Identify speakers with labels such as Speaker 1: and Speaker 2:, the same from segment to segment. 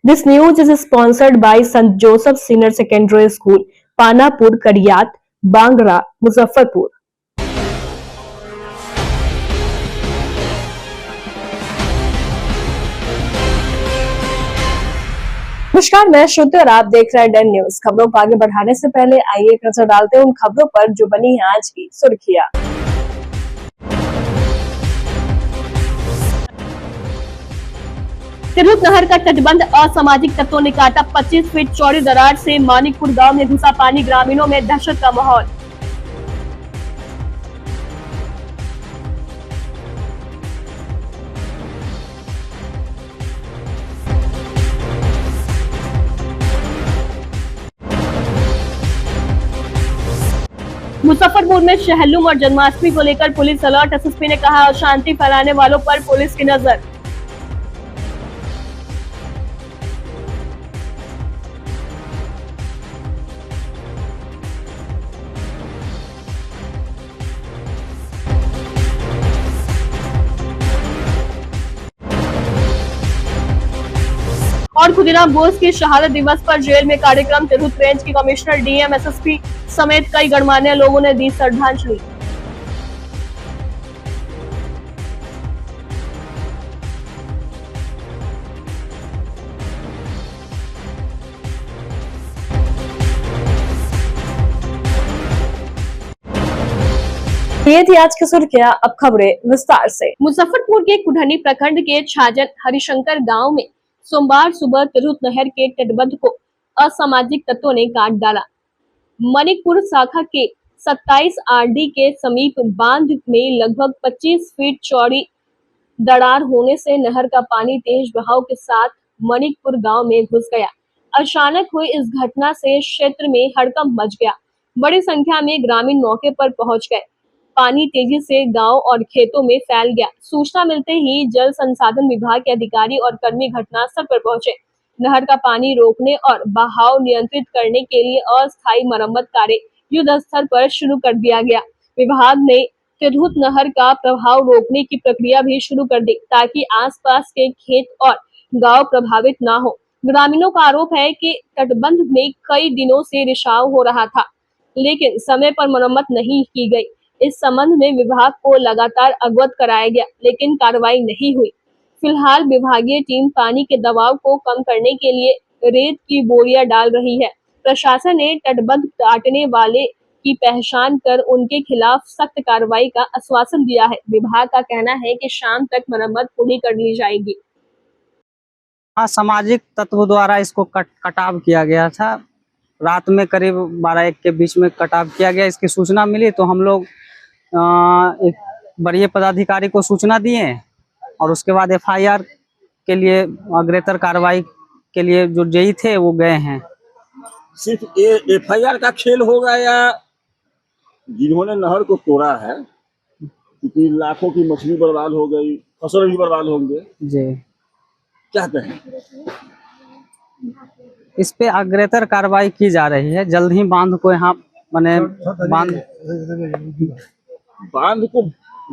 Speaker 1: This news is sponsored by St. Joseph Senior Secondary School, Panapur, Kariyat, Bangra, Muzaffarpur. नमस्कार, मैं श्रुति और आप देख रहे हैं डेन न्यूज। खबरों को आगे बढ़ाने से पहले आइए एक नजर डालते हैं उन खबरों पर जो बनी है आज की सुर्खियां। तिरहुत नहर का तटबंध असामाजिक तत्वों ने काटा। 25 फीट चौड़ी दरार से मानिकपुर गांव में घुसा पानी, ग्रामीणों में दहशत का माहौल। मुजफ्फरपुर में शहलुम और जन्माष्टमी को लेकर पुलिस अलर्ट। एसएसपी ने कहा, अशांति फैलाने वालों पर पुलिस की नजर। और खुदीराम बोस की शहादत दिवस पर जेल में कार्यक्रम। तिरहुत रेंज के कमिश्नर, डीएम, एसएसपी समेत कई गणमान्य लोगों ने दी श्रद्धांजलि। ये थी आज की सुर्खियां, अब खबरें विस्तार से। मुजफ्फरपुर के कुढ़नी प्रखंड के छाजन हरिशंकर गांव में सोमवार सुबह तिरहुत नहर के तटबंध को असामाजिक तत्वों ने काट डाला। मणिकपुर शाखा के 27 आरडी के समीप बांध में लगभग 25 फीट चौड़ी दरार होने से नहर का पानी तेज बहाव के साथ मणिकपुर गांव में घुस गया। अचानक हुई इस घटना से क्षेत्र में हड़कंप मच गया। बड़ी संख्या में ग्रामीण मौके पर पहुंच गए। पानी तेजी से गांव और खेतों में फैल गया। सूचना मिलते ही जल संसाधन विभाग के अधिकारी और कर्मी घटनास्थल पर पहुंचे। नहर का पानी रोकने और बहाव नियंत्रित करने के लिए अस्थायी मरम्मत कार्य युद्ध स्तर पर शुरू कर दिया गया। विभाग ने तिरहुत नहर का प्रभाव रोकने की प्रक्रिया भी शुरू कर दी ताकि आसपास के खेत और गांव प्रभावित न हो। ग्रामीणों का आरोप है कि तटबंध में कई दिनों से रिसाव हो रहा था, लेकिन समय पर मरम्मत नहीं की गई। इस संबंध में विभाग को लगातार अवगत कराया गया, लेकिन कार्रवाई नहीं हुई। फिलहाल विभागीय टीम पानी के दबाव को कम करने के लिए रेत की बोरियां डाल रही है। प्रशासन ने तटबंध काटने वाले की पहचान कर उनके खिलाफ सख्त कार्रवाई का आश्वासन दिया है। विभाग का कहना है कि शाम तक मरम्मत पूरी कर ली जाएगी।
Speaker 2: असामाजिक तत्व द्वारा इसको कटाव किया गया था। रात में करीब 12-1 के बीच में कटाव किया गया। इसकी सूचना मिली तो हम लोग एक वरीय पदाधिकारी को सूचना दिए और उसके बाद एफआईआर के लिए अग्रेतर कार्रवाई के लिए जो जेई थे वो गए हैं।
Speaker 3: सिर्फ एफआईआर का खेल होगा या जिन्होंने नहर को तोड़ा है, क्योंकि लाखों की मछली बर्बाद हो गई, फसल भी बर्बाद होंगे
Speaker 2: जी,
Speaker 3: क्या कहें?
Speaker 2: इस पे अग्रेतर कार्रवाई की जा रही है। जल्द ही बांध को यहाँ बने
Speaker 3: बांध को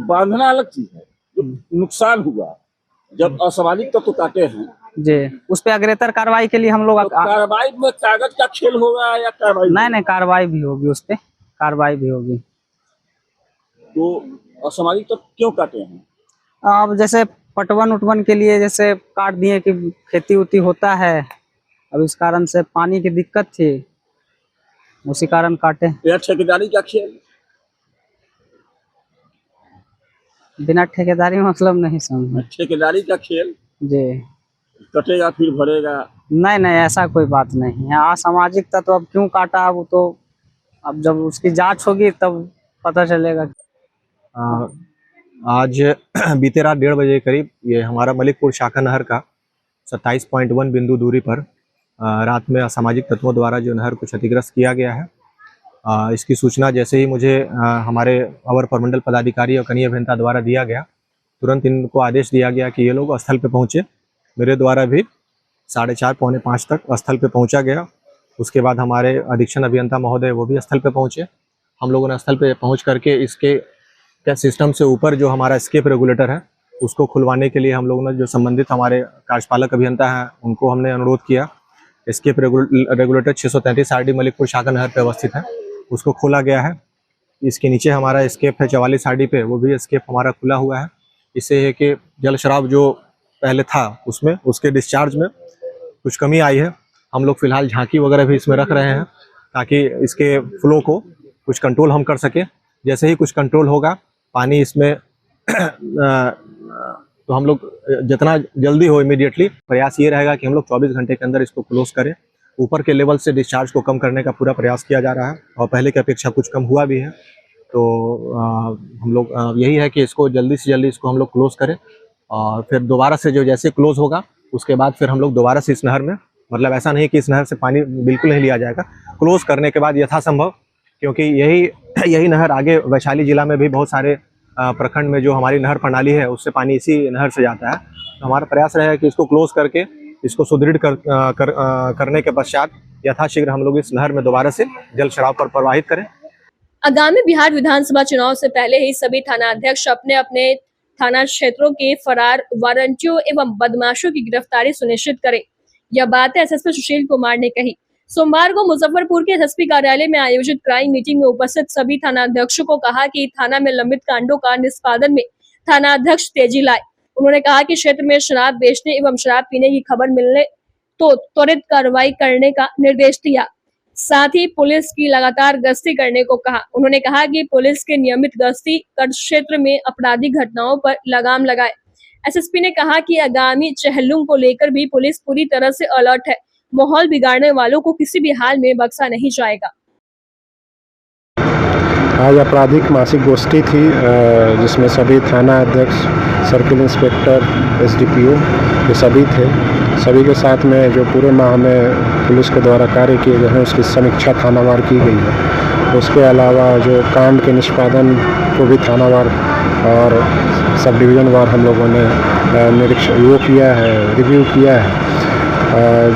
Speaker 3: बांधना अलग चीज है। जो नुकसान हुआ जब असामाजिक तत्व तो काटे हैं
Speaker 2: जी, उस पे अग्रेतर कार्रवाई के लिए हम लोग
Speaker 3: तो कार्रवाई में कागज का खेल होगा या कार्रवाई?
Speaker 2: नहीं, कार्रवाई भी होगी, उस पे कार्रवाई भी होगी।
Speaker 3: तो असामाजिक तत्व क्यों काटे हैं?
Speaker 2: अब जैसे पटवन उटवन के लिए जैसे काट दिए कि खेती उती होता है, अब इस कारण से पानी की दिक्कत थी, उसी कारण काटे।
Speaker 3: यह ठेकेदारी का खेल?
Speaker 2: बिना ठेकेदारी मतलब नहीं समझ।
Speaker 3: ठेकेदारी का खेल
Speaker 2: जी,
Speaker 3: कटेगा फिर भरेगा?
Speaker 2: नहीं, ऐसा कोई बात नहीं है। असामाजिक तत्व अब क्यों काटा, वो तो अब जब उसकी जांच होगी तब पता चलेगा।
Speaker 4: आज बीते रात 1:30 बजे करीब ये हमारा मलिकपुर शाखा नहर का 27.1 बिंदु दूरी पर रात में असामाजिक तत्वों द्वारा जो नहर को क्षतिग्रस्त किया गया है, इसकी सूचना जैसे ही मुझे हमारे अवर प्रमंडल पदाधिकारी और कनीय अभियंता द्वारा दिया गया, तुरंत इनको आदेश दिया गया कि ये लोग स्थल पे पहुँचे। मेरे द्वारा भी 4:30 पौने 5 तक स्थल पे पहुँचा गया। उसके बाद हमारे अधीक्षण अभियंता महोदय वो भी स्थल पे पहुँचे। हम लोगों ने स्थल पे पहुँच करके इसके क्या सिस्टम से ऊपर जो हमारा स्केप रेगुलेटर है उसको खुलवाने के लिए हम लोगों ने जो संबंधित हमारे कार्यपालक अभियंता हैं उनको हमने अनुरोध किया। एस्केप रेगुलेटर 633 आरडी मलिकपुर शाखा नहर पे अवस्थित है, उसको खोला गया है। इसके नीचे हमारा एस्केप है 44 आरडी पे, वो भी एस्केप हमारा खुला हुआ है। इससे है कि जल शराब जो पहले था उसमें उसके डिस्चार्ज में कुछ कमी आई है। हम लोग फिलहाल झांकी वगैरह भी इसमें रख रहे हैं ताकि इसके फ्लो को कुछ कंट्रोल हम कर सकें। जैसे ही कुछ कंट्रोल होगा पानी इसमें तो हम लोग जितना जल्दी हो इमीडिएटली प्रयास ये रहेगा कि हम लोग 24 घंटे के अंदर इसको क्लोज करें। ऊपर के लेवल से डिस्चार्ज को कम करने का पूरा प्रयास किया जा रहा है और पहले की अपेक्षा कुछ कम हुआ भी है। तो हम लोग यही है कि इसको जल्दी से जल्दी इसको हम लोग क्लोज करें और फिर दोबारा से जो जैसे क्लोज होगा उसके बाद फिर हम लोग दोबारा से इस नहर में, मतलब ऐसा नहीं कि इस नहर से पानी बिल्कुल नहीं लिया जाएगा, क्लोज करने के बाद यथासंभव, क्योंकि यही नहर आगे वैशाली जिला में भी बहुत सारे प्रखंड में जो हमारी नहर प्रणाली है उससे पानी इसी नहर से जाता है। तो हमारा प्रयास रहेगा कि इसको क्लोज करके इसको सुदृढ़ करने के पश्चात यथाशीघ्र हम लोग इस नहर में दोबारा से जल शराब पर प्रवाहित करें।
Speaker 1: आगामी बिहार विधानसभा चुनाव से पहले ही सभी थानाध्यक्ष अपने अपने थाना क्षेत्रों के फरार वारंटियों एवं बदमाशों की गिरफ्तारी सुनिश्चित करें। यह बात एसएसपी सुशील कुमार ने कही। सोमवार को मुजफ्फरपुर के एसएसपी कार्यालय में आयोजित क्राइम मीटिंग में उपस्थित सभी थानाध्यक्षों को कहा कि थाना में लंबित कांडों का निष्पादन में थानाध्यक्ष तेजी लाए। उन्होंने कहा कि क्षेत्र में शराब बेचने एवं शराब पीने की खबर मिलने तो त्वरित कार्रवाई करने का निर्देश दिया। साथ ही पुलिस की लगातार गश्ती करने को कहा। उन्होंने कहा कि पुलिस के नियमित गश्ती कर क्षेत्र में आपराधिक घटनाओं पर लगाम लगाए। एसएसपी ने कहा कि आगामी चहलुम को लेकर भी पुलिस पूरी तरह से अलर्ट है। माहौल बिगाड़ने वालों को किसी भी हाल में बख्शा नहीं जाएगा।
Speaker 5: आज आपराधिक मासिक गोष्ठी थी जिसमें सभी थाना अध्यक्ष, सर्किल इंस्पेक्टर, एसडीपीओ ये सभी थे। सभी के साथ में जो पूरे माह में पुलिस के द्वारा कार्य किए गए हैं उसकी समीक्षा थानावार की गई है। उसके अलावा जो कांड के निष्पादन को भी थानावार और सब डिवीज़न वार हम लोगों ने निरीक्षण वो किया है, रिव्यू किया है।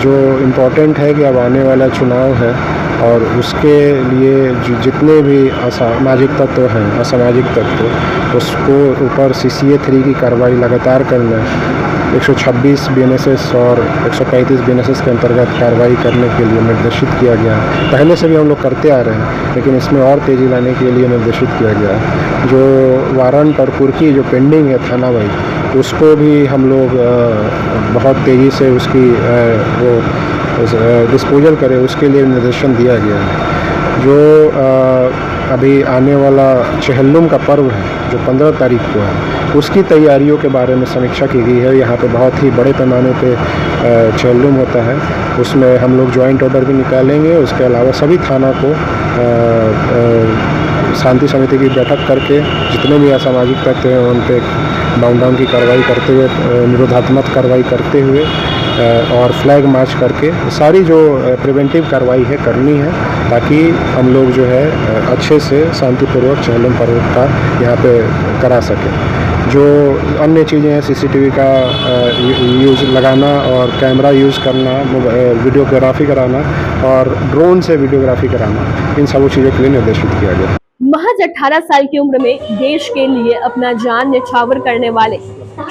Speaker 5: जो इम्पोर्टेंट है कि अब आने वाला चुनाव है और उसके लिए जितने भी असामाजिक तत्व हैं, असामाजिक तत्व, उसको ऊपर CCA 3 की कार्रवाई लगातार करना, 126 BNSS और 135 BNSS के अंतर्गत कार्रवाई करने के लिए निर्देशित किया गया है। पहले से भी हम लोग करते आ रहे हैं लेकिन इसमें और तेज़ी लाने के लिए निर्देशित किया गया है। जो वारंट और कुर्की जो पेंडिंग है थाना वाइज उसको भी हम लोग बहुत तेज़ी से उसकी डिस्पोजल करें, उसके लिए निर्देशन दिया गया है। जो अभी आने वाला चहलुम का पर्व है जो 15 तारीख को है, उसकी तैयारियों के बारे में समीक्षा की गई है। यहाँ पे बहुत ही बड़े पैमाने पे चहलुम होता है, उसमें हम लोग जॉइंट ऑर्डर भी निकालेंगे। उसके अलावा सभी थाना को शांति समिति की बैठक करके जितने भी असामाजिक तत्व हैं उन पे डाउन डाउन की कार्रवाई करते हुए, निरोधात्मक कार्रवाई करते हुए और फ्लैग मार्च करके सारी जो प्रिवेंटिव कार्रवाई है करनी है ताकि हम लोग जो है अच्छे से शांतिपूर्वक चहलुम पर्व का यहाँ पे करा सकें। जो अन्य चीज़ें हैं CCTV का यूज़ लगाना और कैमरा यूज़ करना, वीडियोग्राफी कराना और ड्रोन से वीडियोग्राफी कराना, इन सब चीज़ों के लिए निर्देशित किया गया।
Speaker 1: महज 18 साल की उम्र में देश के लिए अपना जान न्यौछावर करने वाले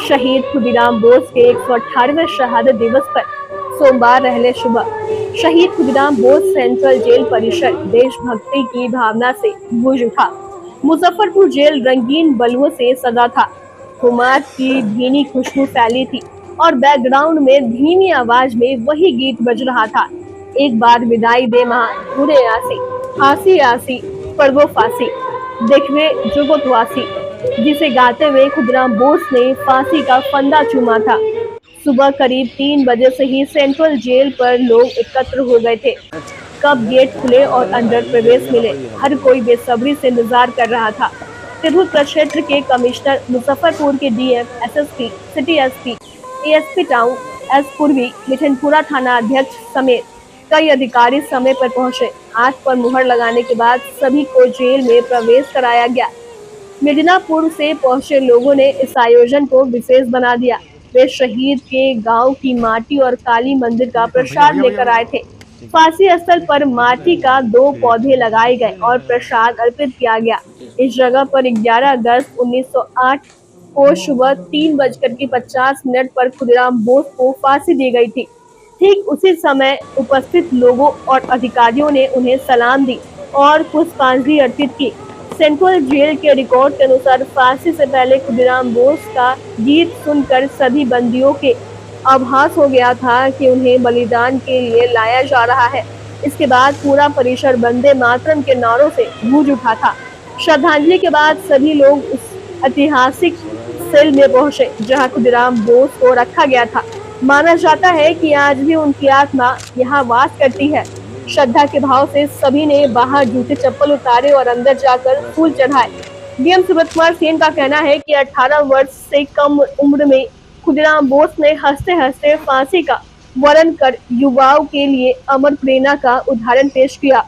Speaker 1: शहीद खुदीराम बोस के 118वें शहादत दिवस पर सोमवार रहले सुबह शहीद खुदीराम बोस सेंट्रल जेल परिसर देशभक्ति की भावना से गूंज उठा। मुजफ्फरपुर जेल रंगीन बलुओं से सजा था। कुमार की भीनी खुशबू फैली थी और बैकग्राउंड में धीमी आवाज में वही गीत बज रहा था, एक बार विदाई दे मां पूरे आसी, आसी आसी पड़गो फांसी देखवे जुगतवासी, जिसे गाते हुए खुदीराम बोस ने फांसी का फंदा चूमा था। सुबह करीब 3 बजे से ही सेंट्रल जेल पर लोग एकत्र हो गए थे। कब गेट खुले और अंदर प्रवेश मिले, हर कोई बेसब्री से इंतजार कर रहा था। तिरहुत प्रक्षेत्र के कमिश्नर, मुजफ्फरपुर के DM, SSP, city SP, ASP town, S पूर्वी, मिठनपुरा थाना अध्यक्ष समेत कई अधिकारी समय पर पहुंचे। आंख पर मुहर लगाने के बाद सभी को जेल में प्रवेश कराया गया। मिदनापुर से पहुंचे लोगों ने इस आयोजन को विशेष बना दिया। वे शहीद के गांव की माटी और काली मंदिर का प्रसाद लेकर आए थे। फांसी स्थल पर माटी का 2 पौधे लगाए गए और प्रसाद अर्पित किया गया। इस जगह पर 11 अगस्त 1908 को सुबह 3:50 पर खुदीराम बोस को फांसी दी गई थी। ठीक उसी समय उपस्थित लोगों और अधिकारियों ने उन्हें सलाम दी और पुष्पांजलि अर्पित की। सेंट्रल जेल के रिकॉर्ड के अनुसार फांसी से पहले खुदीराम बोस का गीत सुनकर सभी बंदियों के आभास हो गया था कि उन्हें बलिदान के लिए लाया जा रहा है। इसके बाद पूरा परिसर वंदे मातरम के नारों से गूंज उठा था। श्रद्धांजलि के बाद सभी लोग उस ऐतिहासिक सेल में पहुंचे जहां खुदीराम बोस को रखा गया था। माना जाता है कि आज भी उनकी आत्मा यहाँ वास करती है। श्रद्धा के भाव से सभी ने बाहर जूते चप्पल उतारे और अंदर जाकर फूल चढ़ाए। डीएम सुब्रत कुमार सेन का कहना है कि 18 वर्ष से कम उम्र में खुदीराम बोस ने हंसते हंसते फांसी का वर्ण कर युवाओं के लिए अमर प्रेरणा का उदाहरण पेश किया।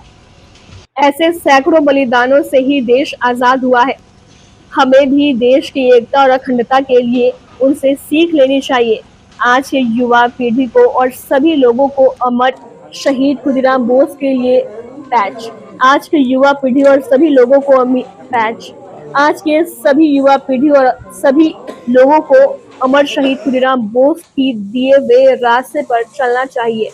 Speaker 1: ऐसे सैकड़ों बलिदानों से ही देश आजाद हुआ है। हमें भी देश की एकता और अखंडता के लिए उनसे सीख लेनी चाहिए। आज के युवा पीढ़ी को और सभी लोगों को अमर शहीद खुदीराम बोस के लिए पैच। आज के युवा पीढ़ी और सभी लोगों को पैच। आज के सभी युवा पीढ़ी और सभी लोगों को अमर शहीद खुदीराम बोस की दिए हुए रास्ते पर चलना चाहिए।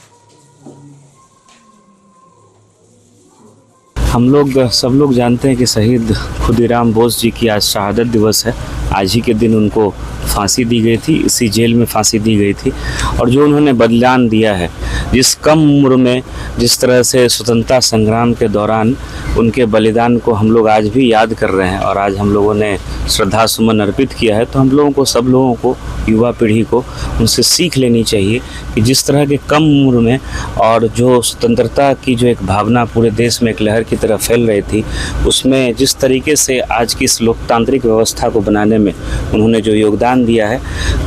Speaker 6: हम लोग सब लोग जानते हैं कि शहीद खुदीराम बोस जी की आज शहादत दिवस है। आज ही के दिन उनको फांसी दी गई थी, इसी जेल में फांसी दी गई थी। और जो उन्होंने बलिदान दिया है, जिस कम उम्र में जिस तरह से स्वतंत्रता संग्राम के दौरान उनके बलिदान को हम लोग आज भी याद कर रहे हैं और आज हम लोगों ने श्रद्धा सुमन अर्पित किया है, तो हम लोगों को, सब लोगों को, युवा पीढ़ी को उनसे सीख लेनी चाहिए कि जिस तरह के कम उम्र में और जो स्वतंत्रता की जो एक भावना पूरे देश में एक लहर की तरह फैल रही थी, उसमें जिस तरीके से आज की इस लोकतांत्रिक व्यवस्था को बनाने में उन्होंने जो योगदान दिया है,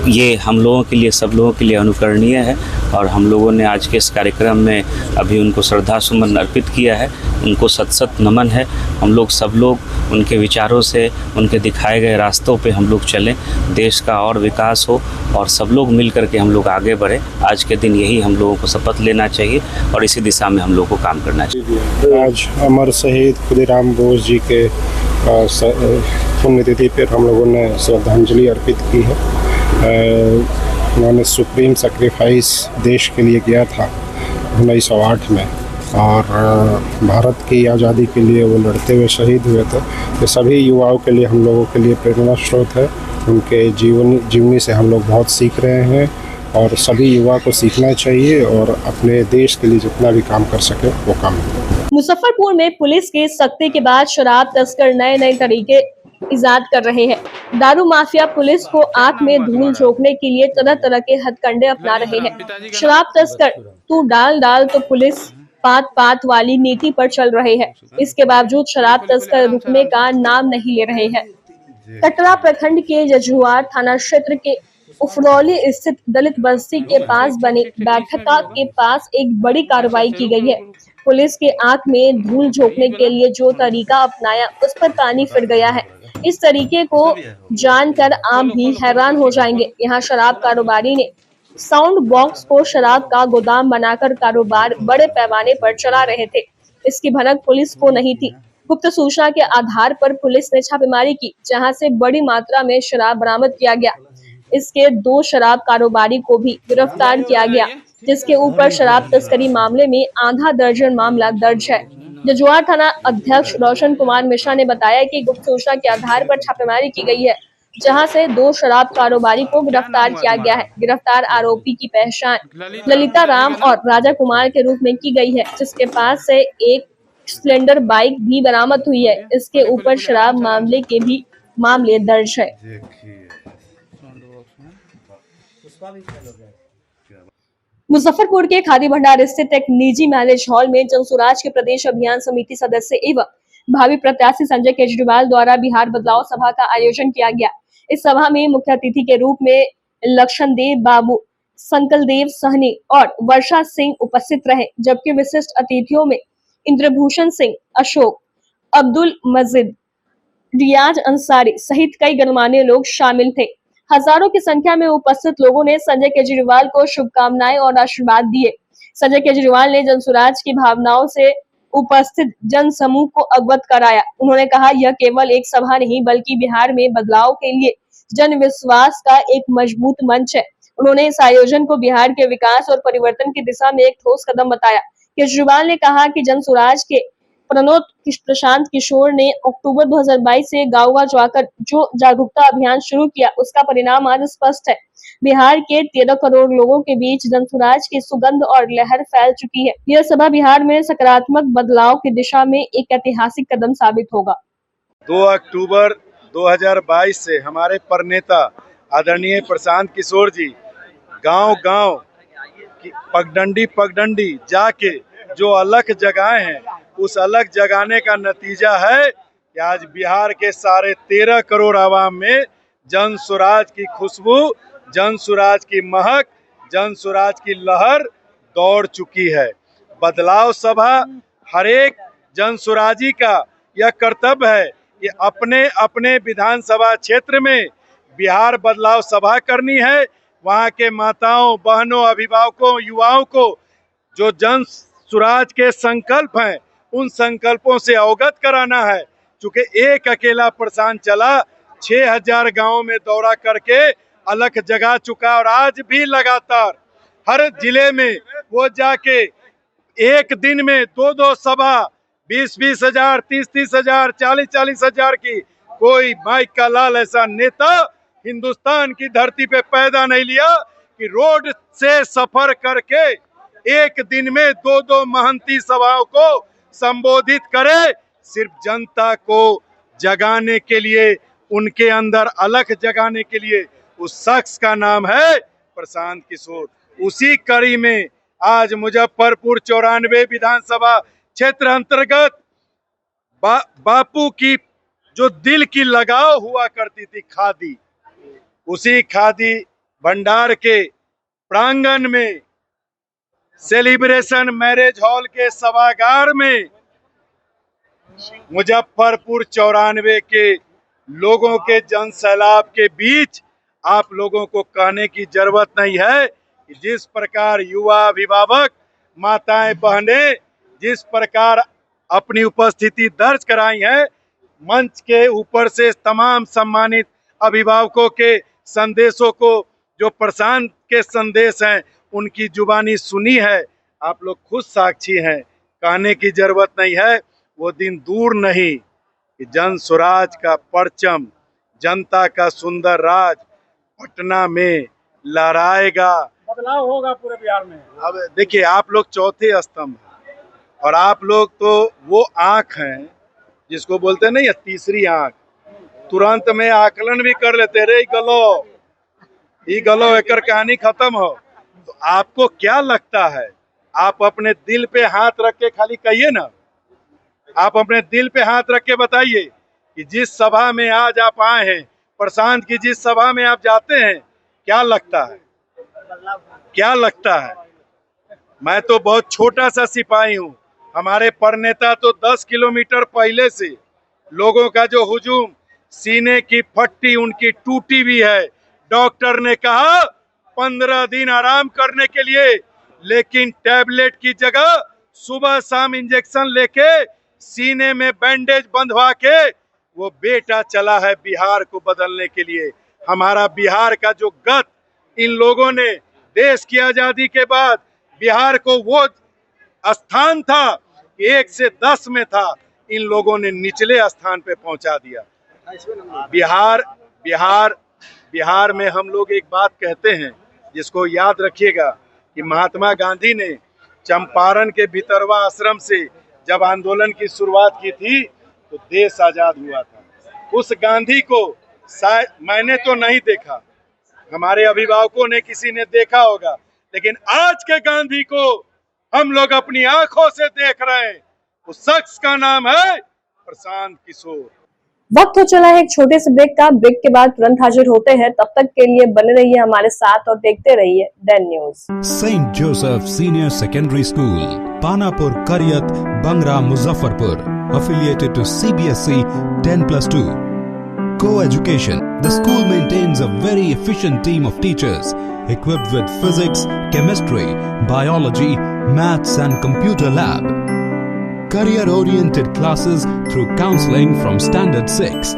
Speaker 6: ये हम लोगों के लिए, सब लोगों के लिए अनुकरणीय है। और हम लोगों ने आज के इस कार्यक्रम में अभी उनको श्रद्धा सुमन अर्पित किया है, उनको सत सत नमन है। हम लोग सब लोग उनके विचारों से, उनके दिखाए गए रास्तों पे हम लोग चलें, देश का और विकास हो और सब लोग मिल करके हम लोग आगे बढ़े। आज के दिन यही हम लोगों को शपथ लेना चाहिए और इसी दिशा में हम लोग को काम करना चाहिए।
Speaker 5: आज अमर शहीद खुदीराम बोस जी के पुण्यतिथि पर हम लोगों ने श्रद्धांजलि अर्पित की है। उन्होंने सुप्रीम सेक्रीफाइस देश के लिए किया था 1908 में और भारत की आज़ादी के लिए वो लड़ते हुए शहीद हुए थे। तो सभी युवाओं के लिए, हम लोगों के लिए प्रेरणा स्रोत है। उनके जीवनी से हम लोग बहुत सीख रहे हैं और सभी युवा को सीखना चाहिए और अपने देश के लिए जितना भी काम कर सके वो काम करें।
Speaker 1: मुजफ्फरपुर में पुलिस के सख्ती के बाद शराब तस्कर नए नए तरीके इजाद कर रहे हैं। दारू माफिया पुलिस को आंख में धूल झोंकने के लिए तरह तरह के हथकंडे अपना रहे हैं। शराब तस्कर तू डाल तो पुलिस पात पात वाली नीति पर चल रहे हैं। इसके बावजूद शराब तस्कर रुकने का नाम नहीं ले रहे हैं। कटरा प्रखंड के जजुआर थाना क्षेत्र के उफरौली स्थित दलित बस्ती के पास बने बैठका के पास एक बड़ी कार्रवाई की गई है। पुलिस के आंख में धूल झोंकने के लिए जो तरीका अपनाया, उस पर पानी फिर गया है। इस तरीके को जानकर आम भी हैरान हो जाएंगे। यहाँ शराब कारोबारी ने साउंड बॉक्स को शराब का गोदाम बनाकर कारोबार बड़े पैमाने पर चला रहे थे। इसकी भनक पुलिस को नहीं थी। गुप्त सूचना के आधार पर पुलिस ने छापेमारी की, जहां से बड़ी मात्रा में शराब बरामद किया गया। इसके 2 शराब कारोबारी को भी गिरफ्तार किया गया, जिसके ऊपर शराब तस्करी मामले में आधा दर्जन मामला दर्ज है। जजुआर थाना अध्यक्ष रोशन कुमार मिश्रा ने बताया कि गुप्त सूचना के आधार पर छापेमारी की गई है, जहां से 2 शराब कारोबारी को गिरफ्तार किया गया है। गिरफ्तार आरोपी की पहचान ललिता राम और राजा कुमार के रूप में की गई है, जिसके पास से एक स्प्लेंडर बाइक भी बरामद हुई है। इसके ऊपर शराब मामले के भी मामले दर्ज है। मुजफ्फरपुर के खादी भंडार स्थित एक निजी मैरिज हॉल में जनसुराज के प्रदेश अभियान समिति सदस्य एवं भावी प्रत्याशी संजय केजरीवाल द्वारा बिहार बदलाव सभा का आयोजन किया गया। इस सभा में मुख्य अतिथि के रूप में लक्षण देव बाबू, संकल देव सहनी और वर्षा सिंह उपस्थित रहे, जबकि विशिष्ट अतिथियों में इंद्रभूषण सिंह, अशोक, अब्दुल मजीद, रियाज अंसारी सहित कई गणमान्य लोग शामिल थे। हजारों की संख्या में उपस्थित लोगों ने संजय केजरीवाल को शुभकामनाएं और आशीर्वाद दिए। संजय केजरीवाल ने जनसुराज की भावनाओं से उपस्थित जन समूह को अवगत कराया। उन्होंने कहा, यह केवल एक सभा नहीं बल्कि बिहार में बदलाव के लिए जन विश्वास का एक मजबूत मंच है। उन्होंने इस आयोजन को बिहार के विकास और परिवर्तन की दिशा में एक ठोस कदम बताया। केजरीवाल ने कहा कि जन स्वराज के प्रणोत प्रशांत किशोर ने अक्टूबर 2022 से गाँव-गाँव जाकर जो जागरूकता अभियान शुरू किया, उसका परिणाम आज स्पष्ट है। बिहार के 13 करोड़ लोगों के बीच जन स्वराज की सुगंध और लहर फैल चुकी है। यह सभा बिहार में सकारात्मक बदलाव की दिशा में एक ऐतिहासिक कदम साबित होगा।
Speaker 7: 2 अक्टूबर 2022 से हमारे प्रणेता आदरणीय प्रशांत किशोर जी गांव-गांव पगडंडी जाके जो अलख जगाए हैं, उस अलख जगाने का नतीजा है कि आज बिहार के सारे 13 करोड़ आवाम में जन स्वराज की खुशबू, जन स्वराज की महक, जन स्वराज की लहर दौड़ चुकी है। बदलाव सभा हर एक जन स्वराजी का यह कर्तव्य है कि अपने अपने विधानसभा क्षेत्र में बिहार बदलाव सभा करनी है। वहाँ के माताओं, बहनों, अभिभावकों, युवाओं को जो जन स्वराज के संकल्प हैं, उन संकल्पों से अवगत कराना है। चूंकि एक अकेला प्रशांत चला 6000 गांवों में दौरा करके अलख जगा चुका और आज भी लगातार हर जिले में वो जाके एक दिन में 2-2 सभा 20-20 हजार, 30-30 हजार, 40-40 हजार की, कोई माइक का लाल ऐसा नेता हिंदुस्तान की धरती पे पैदा नहीं लिया कि रोड से सफर करके एक दिन में 2-2 महंती सभाओं को संबोधित करे। सिर्फ जनता को जगाने के लिए, उनके अंदर अलख जगाने के लिए, उस शख्स का नाम है प्रशांत किशोर। उसी कड़ी में आज मुजफ्फरपुर 94 विधानसभा क्षेत्र अंतर्गत बापू की जो दिल की लगाव हुआ करती थी खादी, उसी खादी भंडार के प्रांगण में सेलिब्रेशन मैरिज हॉल के सभागार में मुजफ्फरपुर 94 के लोगों के जन सैलाब के बीच आप लोगों को कहने की जरूरत नहीं है कि जिस प्रकार युवा अभिभावक, माताएं, बहनें जिस प्रकार अपनी उपस्थिति दर्ज कराई है, मंच के ऊपर से तमाम सम्मानित अभिभावकों के संदेशों को, जो प्रशांत के संदेश हैं, उनकी जुबानी सुनी है। आप लोग खुद साक्षी हैं, कहने की जरूरत नहीं है। वो दिन दूर नहीं कि जन स्वराज का परचम, जनता का सुंदर राज पटना में लहराएगा,
Speaker 3: बदलाव होगा पूरे बिहार में।
Speaker 7: अब देखिए, आप लोग चौथे स्तंभ हैं और आप लोग तो वो आंख हैं जिसको बोलते नहीं है तीसरी आंख, तुरंत में आकलन भी कर लेते, रे ई गलो एकर कहानी खत्म हो। तो आपको क्या लगता है? आप अपने दिल पे हाथ रख के खाली कहिए ना, आप अपने दिल पे हाथ रख के बताइए कि जिस सभा में आज आप आए हैं, प्रशांत की जिस सभा में आप जाते हैं, क्या लगता है? क्या लगता है? मैं तो बहुत छोटा सा सिपाही हूँ, हमारे प्रणेता तो 10 किलोमीटर पहले से लोगों का जो हुजूम, सीने की फट्टी उनकी टूटी भी है। डॉक्टर ने कहा 15 दिन आराम करने के लिए, लेकिन टैबलेट की जगह सुबह शाम इंजेक्शन लेके सीने में बैंडेज बंधवा के वो बेटा चला है बिहार को बदलने के लिए। हमारा बिहार का जो गत, इन लोगों ने देश की आजादी के बाद बिहार को वो स्थान था 1 से 10 में था, इन लोगों ने निचले स्थान पे पहुंचा दिया। बिहार में हम लोग एक बात कहते हैं जिसको याद रखिएगा कि महात्मा गांधी ने चंपारण के भितरवा आश्रम से जब आंदोलन की शुरुआत की थी तो देश आजाद हुआ था। उस गांधी को शायद मैंने तो नहीं देखा, हमारे अभिभावकों ने, किसी ने देखा होगा, लेकिन आज के गांधी को हम लोग अपनी आंखों से देख रहे हैं। उस शख्स का नाम है प्रशांत किशोर।
Speaker 1: वक्त हो चला है एक छोटे से ब्रेक का। ब्रेक के बाद तुरंत हाजिर होते हैं, तब तक के लिए बने रहिए हमारे साथ और देखते रहिए Dan News.
Speaker 8: Saint Joseph senior secondary school, Panapur, Kariyat, Bangra, Muzaffarpur, affiliated to CBSE 10+2. Co-education. The school maintains a very efficient team of teachers equipped with physics, chemistry, biology, maths and computer lab. Career-oriented classes through counseling from Standard 6.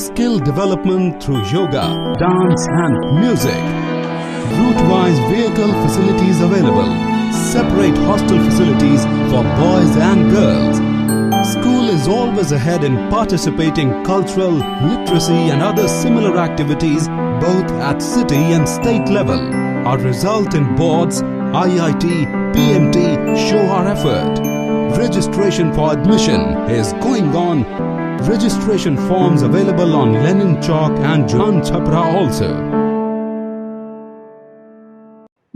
Speaker 8: skill development through yoga, dance and music. Route-wise vehicle facilities available. Separate hostel facilities for boys and girls. School is always ahead in participating cultural, literacy and other similar activities both at city and state level. Our result in boards, IIT, PMT show our effort. Registration for admission is going on. Registration forms available on Lenin Chowk and Julan Chhapra also.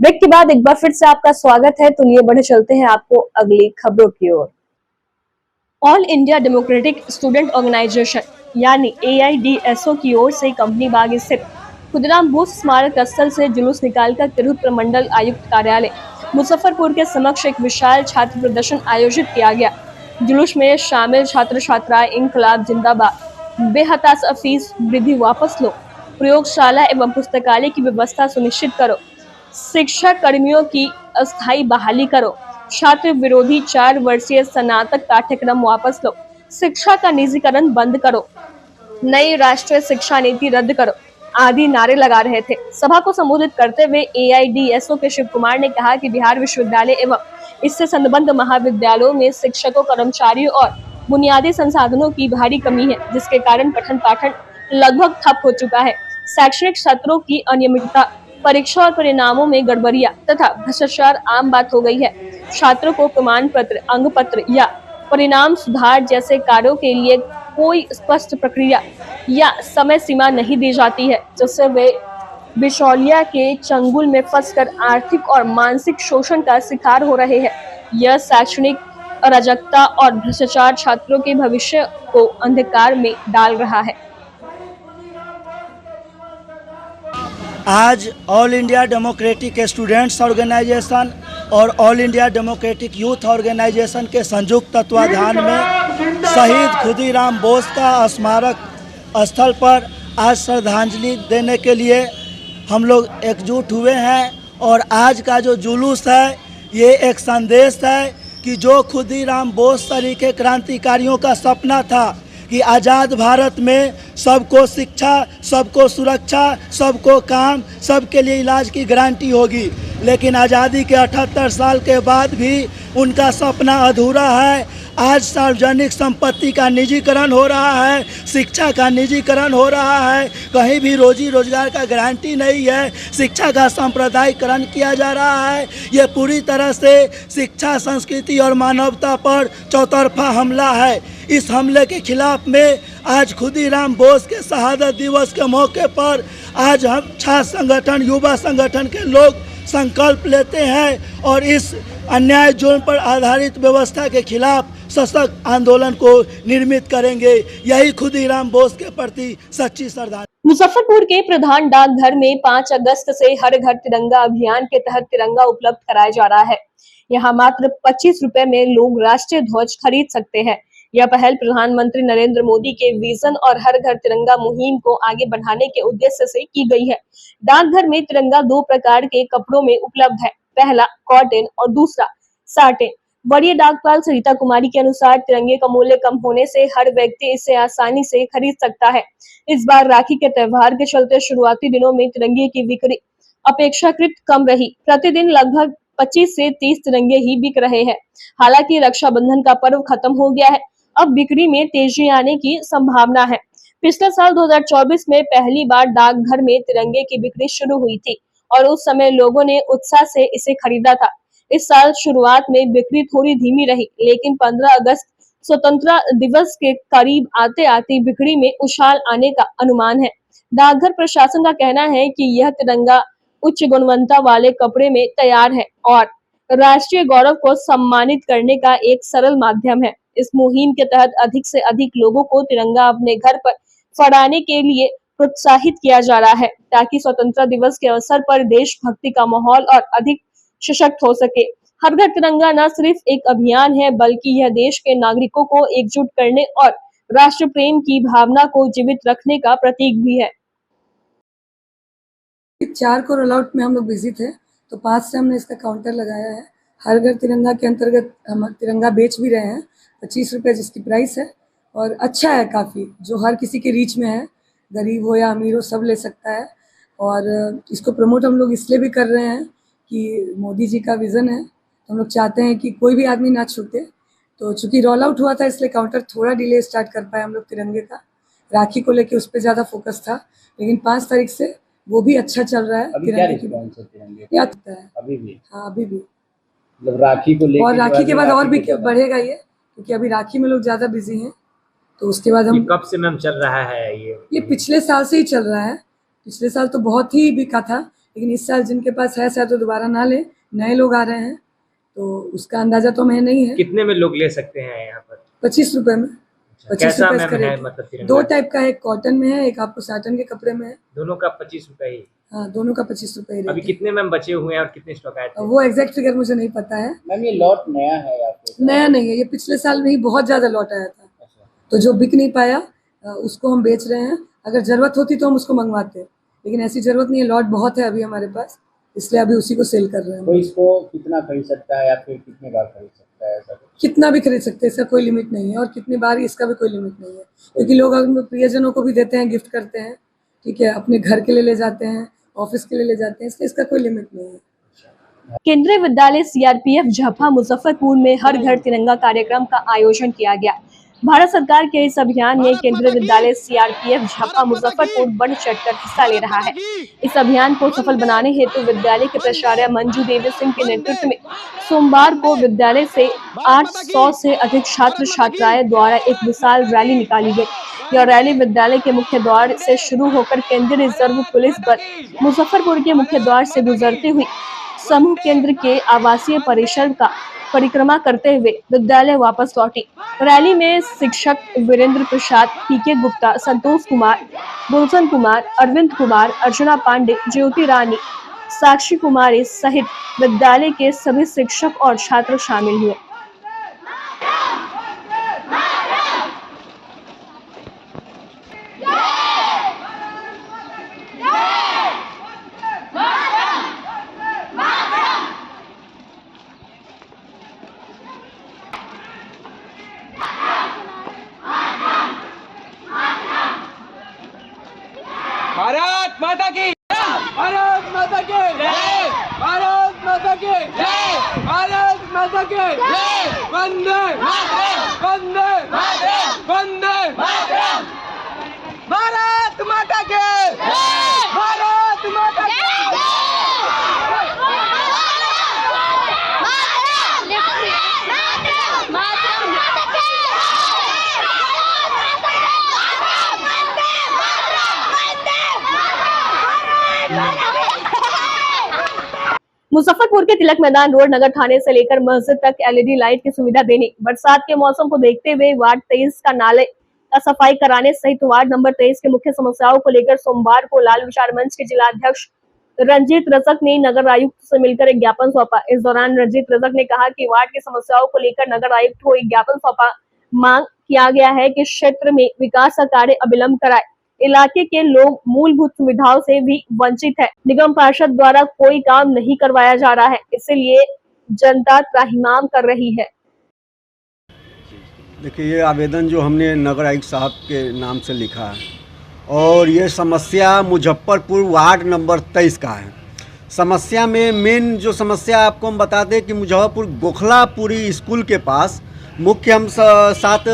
Speaker 1: Break के बाद एक बार फिर से आपका स्वागत है। तो लिए बढ़े चलते हैं आपको अगली खबरों की ओर। All India democratic student organisation यानी AIDSO की ओर से कंपनी बाग स्थित खुदीराम बोस स्मारक स्थल से जुलूस निकालकर तिरहुत प्रमंडल आयुक्त कार्यालय मुजफ्फरपुर के समक्ष एक विशाल छात्र प्रदर्शन आयोजित किया गया। जुलूस में शामिल छात्र छात्राएं इंकलाब जिंदाबाद, बेहताश फीस वृद्धि वापस लो, प्रयोगशाला एवं पुस्तकालय की व्यवस्था सुनिश्चित करो, शिक्षा कर्मियों की अस्थायी बहाली करो, छात्र विरोधी 4 वर्षीय स्नातक पाठ्यक्रम वापस लो, शिक्षा का निजीकरण बंद करो, नई राष्ट्रीय शिक्षा नीति रद्द करो आदि नारे लगा रहे थे। सभा को संबोधित करते हुए AIDSO के शिव कुमार ने कहा कि बिहार विश्वविद्यालय एवं इससे संबद्ध महाविद्यालयों में शिक्षकों, कर्मचारियों और बुनियादी संसाधनों की भारी कमी है, जिसके कारण पठन पाठन लगभग ठप हो चुका है। शैक्षणिक सत्रों की अनियमितता, परीक्षा और परिणामों में गड़बड़ियां तथा भ्रष्टाचार आम बात हो गई है। छात्रों को प्रमाण पत्र, अंक पत्र या परिणाम सुधार जैसे कार्यों के लिए कोई स्पष्ट प्रक्रिया या समय सीमा नहीं दी जाती है, जिससे वे बिचौलिया के चंगुल में फंसकर आर्थिक और मानसिक शोषण का शिकार हो रहे हैं। यह शैक्षणिक अराजकता और भ्रष्टाचार छात्रों के भविष्य को अंधकार में डाल रहा है।
Speaker 9: आज all India democratic students organisation और all India democratic youth organisation के संयुक्त तत्वाधान में शहीद खुदीराम बोस का स्मारक स्थल पर आज श्रद्धांजलि देने के लिए हम लोग एकजुट हुए हैं। और आज का जो जुलूस है ये एक संदेश है कि जो खुदीराम बोस तरीके क्रांतिकारियों का सपना था कि आज़ाद भारत में सबको शिक्षा, सबको सुरक्षा, सबको काम, सबके लिए इलाज की गारंटी होगी, लेकिन आज़ादी के 78 साल के बाद भी उनका सपना अधूरा है। आज सार्वजनिक संपत्ति का निजीकरण हो रहा है, शिक्षा का निजीकरण हो रहा है, कहीं भी रोजी रोजगार का गारंटी नहीं है, शिक्षा का सांप्रदायिकरण किया जा रहा है। ये पूरी तरह से शिक्षा, संस्कृति और मानवता पर चौतरफा हमला है। इस हमले के खिलाफ में आज खुदीराम बोस के शहादत दिवस के मौके पर आज हम छात्र संगठन, युवा संगठन के लोग संकल्प लेते हैं और इस अन्याय जुल्म पर आधारित व्यवस्था के खिलाफ सशक्त आंदोलन को निर्मित करेंगे। यही खुदीराम बोस के प्रति सच्ची श्रद्धांजलि।
Speaker 1: मुजफ्फरपुर के प्रधान डाकघर में 5 अगस्त से हर घर तिरंगा अभियान के तहत तिरंगा उपलब्ध कराया जा रहा है। यहाँ मात्र 25 रुपए में लोग राष्ट्रीय ध्वज खरीद सकते हैं। यह पहल प्रधानमंत्री नरेंद्र मोदी के विजन और हर घर तिरंगा मुहिम को आगे बढ़ाने के उद्देश्य से की गई है। डाकघर में तिरंगा 2 प्रकार के कपड़ों में उपलब्ध है, पहला कॉटन और दूसरा साटिन। वरीय डाकपाल सरिता कुमारी के अनुसार तिरंगे का मूल्य कम होने से हर व्यक्ति इसे आसानी से खरीद सकता है। इस बार राखी के त्योहार के चलते शुरुआती दिनों में तिरंगे की बिक्री अपेक्षाकृत कम रही। प्रतिदिन लगभग 25 से 30 तिरंगे ही बिक रहे हैं। हालांकि रक्षाबंधन का पर्व खत्म हो गया है, अब बिक्री में तेजी आने की संभावना है। पिछले साल 2024 में पहली बार डाकघर में तिरंगे की बिक्री शुरू हुई थी और उस समय लोगों ने उत्साह से इसे खरीदा था। इस साल शुरुआत में बिक्री थोड़ी धीमी रही, लेकिन 15 अगस्त स्वतंत्रता दिवस के करीब आते आते बिक्री में उछाल आने का अनुमान है। डाकघर प्रशासन का कहना है कि यह तिरंगा उच्च गुणवत्ता वाले कपड़े में तैयार है और राष्ट्रीय गौरव को सम्मानित करने का एक सरल माध्यम है। इस मुहिम के तहत अधिक से अधिक लोगों को तिरंगा अपने घर पर फहराने के लिए प्रोत्साहित किया जा रहा है, ताकि स्वतंत्रता दिवस के अवसर पर देशभक्ति का माहौल और अधिक सशक्त हो सके। हर घर तिरंगा न सिर्फ एक अभियान है, बल्कि यह देश के नागरिकों को एकजुट करने और राष्ट्र प्रेम की भावना को जीवित रखने का प्रतीक भी है।
Speaker 10: 4 को रोल आउट में हम लोग बिजी थे, तो 5 से हमने इसका काउंटर लगाया है। हर घर तिरंगा के अंतर्गत हम तिरंगा बेच भी रहे हैं, 25 रुपये जिसकी प्राइस है और अच्छा है काफ़ी, जो हर किसी के रीच में है। गरीब हो या अमीर हो सब ले सकता है। और इसको प्रमोट हम लोग इसलिए भी कर रहे हैं कि मोदी जी का विज़न है, तो हम लोग चाहते हैं कि कोई भी आदमी ना छूटे। तो चूँकि रोल आउट हुआ था इसलिए काउंटर थोड़ा डिले स्टार्ट कर पाए हम लोग तिरंगे का। राखी को लेके उस पर ज़्यादा फोकस था, लेकिन 5 तारीख से वो भी अच्छा चल रहा है। तिरंगे की क्या लगता है
Speaker 11: अभी भी?
Speaker 10: हाँ अभी भी,
Speaker 11: मतलब राखी को लेकर
Speaker 10: और राखी के बाद और भी बढ़ेगा ये, क्योंकि अभी राखी में लोग ज़्यादा बिजी हैं। तो उसके बाद हम
Speaker 11: कब से मैम चल रहा है
Speaker 10: ये पिछले साल से ही चल रहा है। पिछले साल तो बहुत ही बिका था, लेकिन इस साल जिनके पास है शायद तो दोबारा ना ले, नए लोग आ रहे हैं, तो उसका अंदाजा तो हमें नहीं है।
Speaker 11: कितने में लोग ले सकते हैं यहाँ पर?
Speaker 10: 25 रुपए में। 25
Speaker 11: कैसा
Speaker 10: रुपए
Speaker 11: मैम है मतलब तिरंगा?
Speaker 10: 2 टाइप का है, एक कॉटन में है, एक आपको साटन के कपड़े में है।
Speaker 11: दोनों का 25 रुपए ही?
Speaker 10: हाँ दोनों का 25 रुपए ही
Speaker 11: अभी
Speaker 10: रेट है।
Speaker 11: कितने मैम बचे हुए हैं और कितने स्टॉक आए थे?
Speaker 10: वो एग्जैक्ट फिगर मुझे नहीं पता है।
Speaker 11: मैम ये लॉट नया है आपको?
Speaker 10: नया नहीं है, ये पिछले साल में ही बहुत ज़्यादा लौट आया था, तो जो बिक नहीं पाया उसको हम बेच रहे हैं। अगर ज़रूरत होती तो हम उसको मंगवाते, लेकिन ऐसी ज़रूरत नहीं है, लॉट बहुत है अभी हमारे पास, इसलिए अभी उसी को सेल कर रहे हैं।
Speaker 11: कोई इसको कितना खरीद सकता है या फिर कितने बार खरीद सकता है ऐसा?
Speaker 10: कितना भी खरीद सकते हैं, इसका कोई लिमिट नहीं है, और कितनी बार इसका भी कोई लिमिट नहीं है, क्योंकि लोग अपने प्रियजनों को भी देते हैं, गिफ्ट करते हैं, ठीक है, अपने घर के लिए ले जाते हैं, ऑफिस के लिए ले जाते हैं, इसलिए इसका कोई लिमिट नहीं है।
Speaker 1: केंद्रीय विद्यालय सीआरपीएफ झापा मुजफ्फरपुर में हर घर तिरंगा कार्यक्रम का आयोजन किया गया। भारत सरकार के इस अभियान में केंद्रीय विद्यालय सीआरपीएफ झापा मुजफ्फरपुर बढ़ चढ़कर हिस्सा ले रहा है। इस अभियान को सफल बनाने हेतु विद्यालय के प्राचार्य मंजू देवी सिंह के नेतृत्व में सोमवार को विद्यालय से 800 से अधिक छात्र छात्राएं द्वारा एक विशाल रैली निकाली गई। यह रैली विद्यालय के मुख्य द्वार से शुरू होकर केंद्रीय रिजर्व पुलिस बल मुजफ्फरपुर के मुख्य द्वार से गुजरते हुए समूह केंद्र के आवासीय परिसर का परिक्रमा करते हुए विद्यालय वापस लौटी। रैली में शिक्षक वीरेंद्र प्रसाद, पीके गुप्ता, संतोष कुमार, गुलशन कुमार, अरविंद कुमार, अर्चना पांडे, ज्योति रानी, साक्षी कुमारी सहित विद्यालय के सभी शिक्षक और छात्र शामिल हुए।
Speaker 12: भारत माता की भारत माता की जय, भारत माता की जय, भारत माता की जय, वंदे वंदे वंदे भारत माता के भारत माता के
Speaker 1: मुजफ्फरपुर के तिलक मैदान रोड नगर थाने से लेकर मस्जिद तक एलईडी लाइट की सुविधा देने, बरसात के मौसम को देखते हुए वार्ड 23 का नाले का सफाई कराने सहित वार्ड नंबर 23 के मुख्य समस्याओं को लेकर सोमवार को लाल विचार मंच के जिला अध्यक्ष रंजीत रजक ने नगर आयुक्त से मिलकर एक ज्ञापन सौंपा। इस दौरान रंजीत रजक ने कहा कि वार्ड की समस्याओं को लेकर नगर आयुक्त को एक ज्ञापन सौंपा। मांग किया गया है कि क्षेत्र में विकास का कार्य अविलंब कराए। इलाके के लोग मूलभूत सुविधाओं से भी वंचित है। निगम पार्षद द्वारा कोई काम नहीं करवाया जा रहा है, इसलिए जनता त्राहिमाम कर रही है।
Speaker 13: देखिए, ये आवेदन जो हमने नगर आयुक्त साहब के नाम से लिखा है, और ये समस्या मुजफ्फरपुर वार्ड नंबर 23 का है। समस्या में मेन जो समस्या आपको हम बता दें कि मुजफ्फरपुर गोखलापुरी स्कूल के पास मुख्य हम 7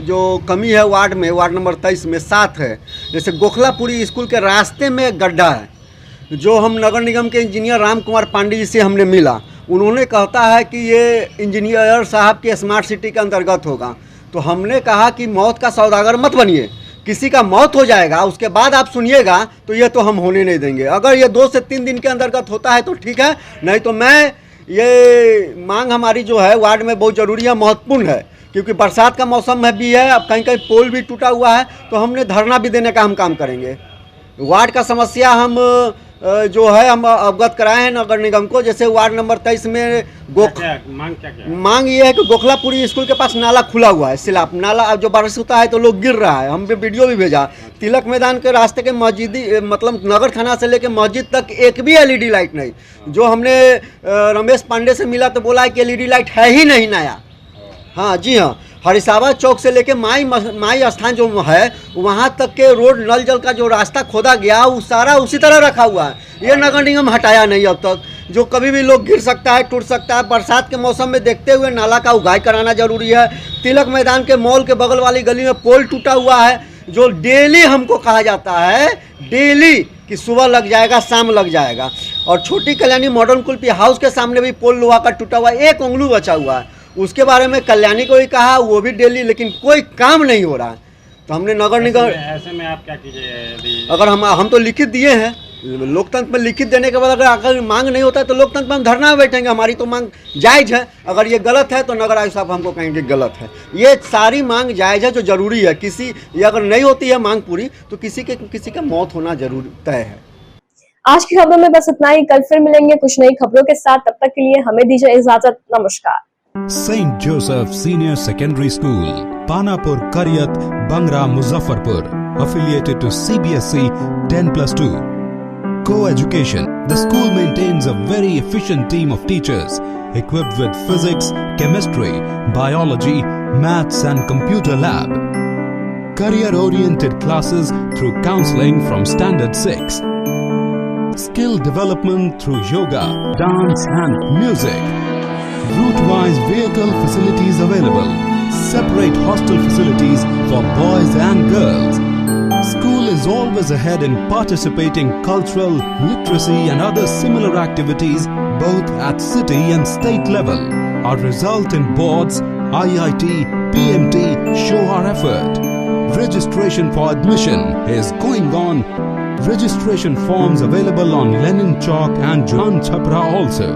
Speaker 13: जो कमी है वार्ड में, वार्ड नंबर 23 में 7 है। जैसे गोखलापुरी स्कूल के रास्ते में गड्ढा है, जो हम नगर निगम के इंजीनियर राम कुमार पांडे जी से हमने मिला। उन्होंने कहता है कि ये इंजीनियर साहब के स्मार्ट सिटी के अंतर्गत होगा। तो हमने कहा कि मौत का सौदागर मत बनिए, किसी का मौत हो जाएगा उसके बाद आप सुनिएगा, तो ये तो हम होने नहीं देंगे। अगर ये 2 से 3 दिन के अंतर्गत होता है तो ठीक है, नहीं तो मैं ये मांग हमारी जो है वार्ड में बहुत ज़रूरी है, महत्वपूर्ण है, क्योंकि बरसात का मौसम भी है। अब कहीं कहीं पोल भी टूटा हुआ है, तो हमने धरना भी देने का हम काम करेंगे। वार्ड का समस्या हम जो है हम अवगत कराए हैं नगर निगम को। जैसे वार्ड नंबर 23 में मांग ये है कि गोखलापुरी स्कूल के पास नाला खुला हुआ है, सिलाप नाला, जो बारिश होता है तो लोग गिर रहा है। हम वीडियो भी भेजा। तिलक मैदान के रास्ते के मस्जिदी मतलब नगर थाना से लेकर मस्जिद तक एक भी एलईडी लाइट नहीं। जो हमने रमेश पांडे से मिला तो बोला है कि एलईडी लाइट है ही नहीं नया। हाँ जी हाँ, हरिसावा चौक से लेके माई स्थान जो है वहाँ तक के रोड नल जल का जो रास्ता खोदा गया वो सारा उसी तरह रखा हुआ है। ये नगर निगम हटाया नहीं अब तक। जो कभी भी लोग गिर सकता है, टूट सकता है। बरसात के मौसम में देखते हुए नाला का उगाई कराना जरूरी है। तिलक मैदान के मॉल के बगल वाली गली में पोल टूटा हुआ है, जो डेली हमको कहा जाता है डेली कि सुबह लग जाएगा, शाम लग जाएगा। और छोटी कल्याणी मॉडर्न कुल्फी हाउस के सामने भी पोल लोहा का टूटा हुआ है, एक उंगली बचा हुआ है। उसके बारे में कल्याणी को ही कहा, वो भी डेली, लेकिन कोई काम नहीं हो रहा है। तो हमने नगर निगम
Speaker 11: ऐसे में आप क्या कीजिए?
Speaker 13: अगर हम तो लिखित दिए हैं, लोकतंत्र में लिखित देने के बाद अगर मांग नहीं होता है तो लोकतंत्र में हम धरना में बैठेंगे। हमारी तो मांग जायज़ है। अगर ये गलत है तो नगर आयुक्त साहब हमको कहेंगे गलत है। ये सारी मांग जायज़ है जो जरूरी है। ये अगर नहीं होती है मांग पूरी तो किसी का मौत होना जरूर तय है।
Speaker 1: आज की खबरों में बस इतना ही। कल फिर मिलेंगे कुछ नई खबरों के साथ। तब तक के लिए हमें दीजिए इजाजत। नमस्कार।
Speaker 8: St. Joseph Senior Secondary School, Panapur, Karyat, Bangra, Muzaffarpur, affiliated to CBSE 10+2. Co-education. The school maintains a very efficient team of teachers equipped with physics, chemistry, biology, maths and computer lab. Career-oriented classes through counseling from Standard 6. Skill development through yoga, dance and music. Route-wise vehicle facilities available. Separate hostel facilities for boys and girls. School is always ahead in participating cultural, literacy and other similar activities both at city and state level. Our result in boards, IIT, PMT show our effort. Registration for admission is going on. Registration forms available on Lenin Chalk and John Chhapra also.